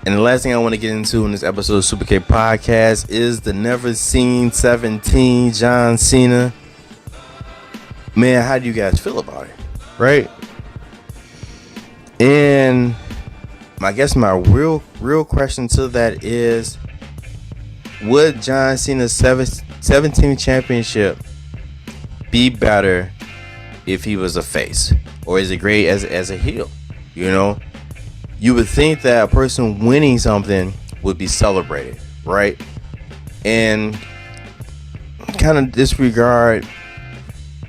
And the last thing I want to get into in this episode of Superkick Podcast is the never seen 17 John Cena. Man, how do you guys feel about it? Right? And I guess my real question to that is, would John Cena's 17th championship be better if he was a face? Or is it great as a heel? You know? You would think that a person winning something would be celebrated, right? And kind of disregard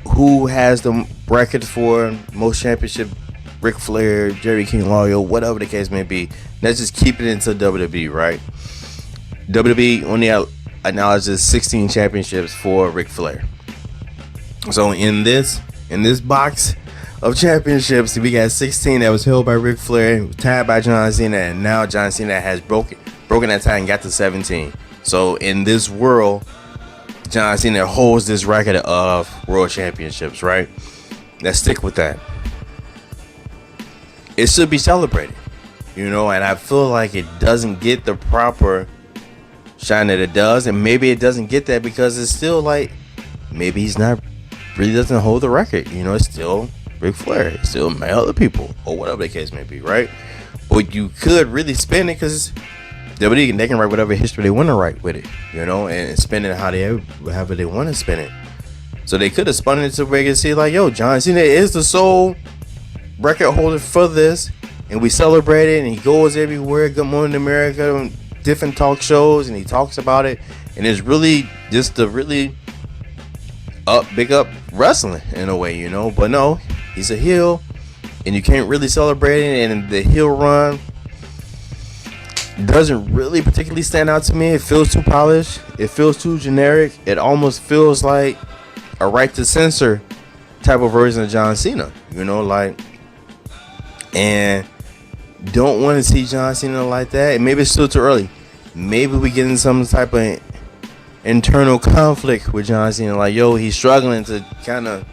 who has the bracket for most championship, Ric Flair, Jerry King Lawler, whatever the case may be. Let's just keep it into WWE, right? WWE only acknowledges 16 championships for Ric Flair. So in this box of championships, we got 16 that was held by Ric Flair, tied by John Cena, and now John Cena has broken that tie and got to 17. So in this world, John Cena holds this record of world championships, right? Let's stick with that. It should be celebrated, you know, and I feel like it doesn't get the proper shine that it does, and maybe it doesn't get that because it's still like, maybe he's not really doesn't hold the record, you know. It's still Ric Flair, it's still many other people, or whatever the case may be, right? But you could really spin it because they can write whatever history they want to write with it, you know, and spin it however they want to spin it. So they could have spun it to where you can see like, yo, John Cena is the sole record holder for this, and we celebrate it, and he goes everywhere, Good Morning America, different talk shows, and he talks about it, and it's really just to really big up wrestling in a way, you know. But no, he's a heel, and you can't really celebrate it, and the heel run doesn't really particularly stand out to me. It feels too polished, it feels too generic, it almost feels like a right to censor type of version of John Cena, you know, like, and don't want to see John Cena like that. And maybe it's still too early. Maybe we get in some type of internal conflict with John Cena, like, yo, he's struggling to kind of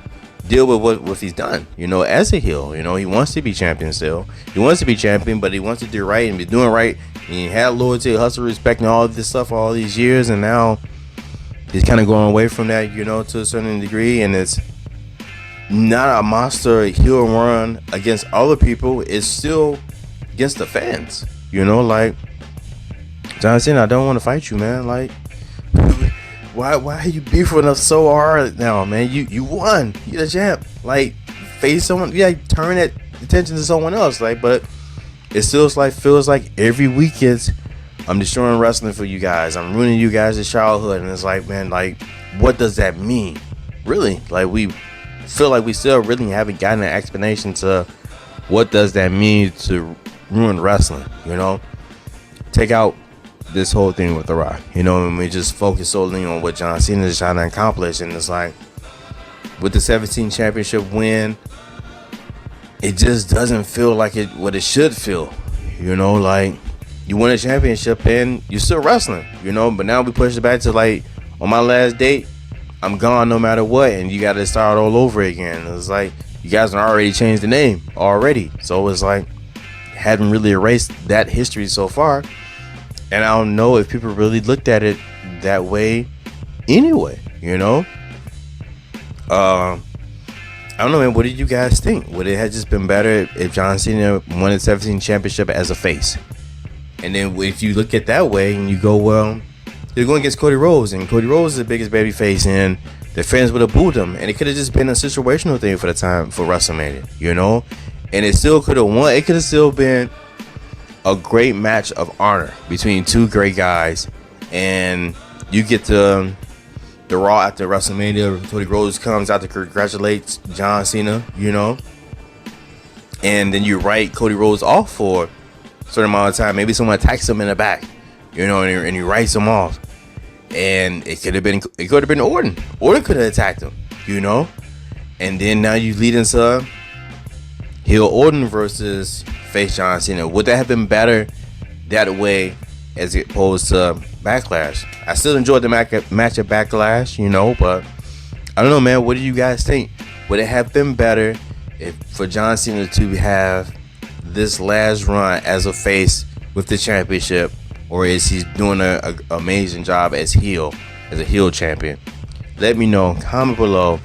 deal with what he's done, you know, as a heel. You know, he wants to be champion still. He wants to be champion, but he wants to do right and be doing right. And he had loyalty, hustle, respect, and all of this stuff all these years, and now he's kind of going away from that, you know, to a certain degree. And it's not a monster heel run against other people. It's still against the fans, you know, like, John Cena, I don't want to fight you, man. Like, why are you beefing us so hard now, man? You won. You're the champ. Like, face someone. Yeah, turn that attention to someone else. Like, but it still feels like every week I'm destroying wrestling for you guys. I'm ruining you guys' childhood, and it's like, man, like, what does that mean? Really? Like, we feel like we still really haven't gotten an explanation to what does that mean to ruin wrestling, you know? Take out this whole thing with The Rock, you know, and we just focus solely on what John Cena is trying to accomplish. And it's like, with the 17 championship win, it just doesn't feel like what it should feel, you know. Like, you win a championship and you're still wrestling, you know, but now we push it back to, like, on my last date, I'm gone no matter what, and you got to start all over again. It's like, you guys have already changed the name already, so it's like, hadn't really erased that history so far. And I don't know if people really looked at it that way anyway, you know. I don't know, man. What did you guys think? Would it have just been better if John Cena won the 17 championship as a face? And then if you look at it that way and you go, well, they're going against Cody Rhodes, and Cody Rhodes is the biggest baby face, and the fans would have booed him, and it could have just been a situational thing for the time for WrestleMania, you know. And it still could have won. It could have still been a great match of honor between two great guys, and you get to the Raw after WrestleMania. Cody Rhodes comes out to congratulate John Cena, you know, and then you write Cody Rhodes off for a certain amount of time. Maybe someone attacks him in the back, you know, and he writes him off, and it could have been Orton. Orton could have attacked him, you know, and then now you lead into heel Orton versus face John Cena. Would that have been better that way as opposed to Backlash? I still enjoyed the match at Backlash, you know, but I don't know, man. What do you guys think? Would it have been better for John Cena to have this last run as a face with the championship, or is he doing a amazing job as a heel champion? Let me know. Comment below.